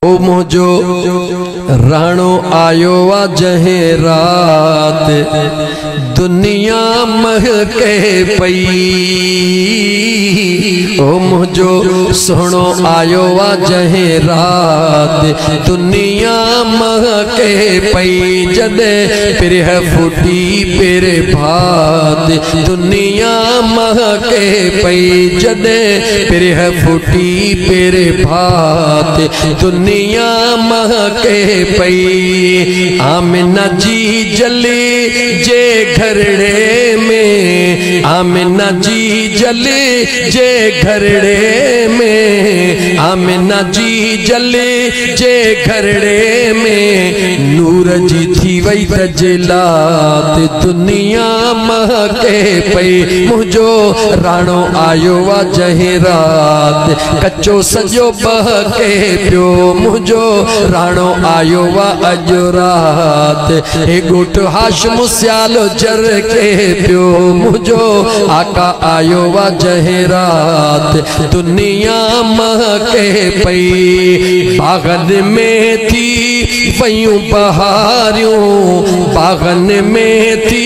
ओ मुझो राणो आयो आ जहे रात दुनिया महके पई। ओ मुझो सोनो आयो आ जहे रात दुनिया महके पई। जदे पिरह फूटी पिरे भात दुनिया महके पई। जदे पिरह फूटी पिरे भात दुनिया महके पई। आमिना जी जले जे घरड़े में, आमिना जी जले जे घरड़े में, आमिना जी जले जे घरड़े में। नूर जी थी वई तजलात दुनिया महके पई। मुझो राणो आयो आ जहे रात कच्चो सजो बहके पियो। मुझो राणो आयो आ अजो रात हे गोट हाशम सियालो जर के पियो। मुझो आका आयो आ जहे रात दुनिया महके पई। बागन में थी वयूं बहारियों, बागन में थी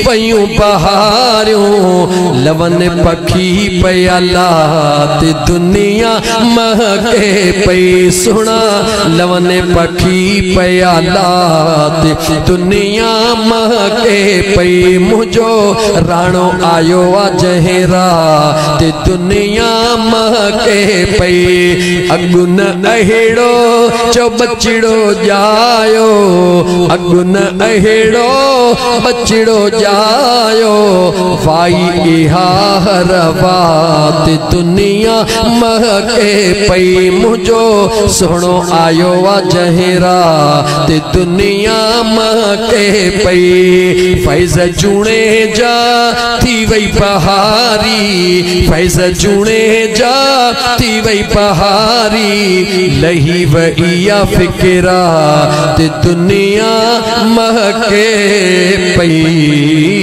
वयूं बहारियों। लवन पखी पयालात दुनिया महके पई। सुना लवन पखी पयालात दुनिया महके पई। मुझो राणो आयो आ जहे रात दुनिया महके पई। अगुन अहेड़ो चो बचड़ो जायो, अगुन अहेड़ो बचड़ो जायो। वाई इहा हर बात दुनिया महके पई। मुझो सोनो आयो आ जहे रात दुनिया महके पई। फैज़ जूणे जा थी वई बहारी, फैज़ जूणे जा थी वई बहारी। लही वइया फिक्रा दुनिया महके पई।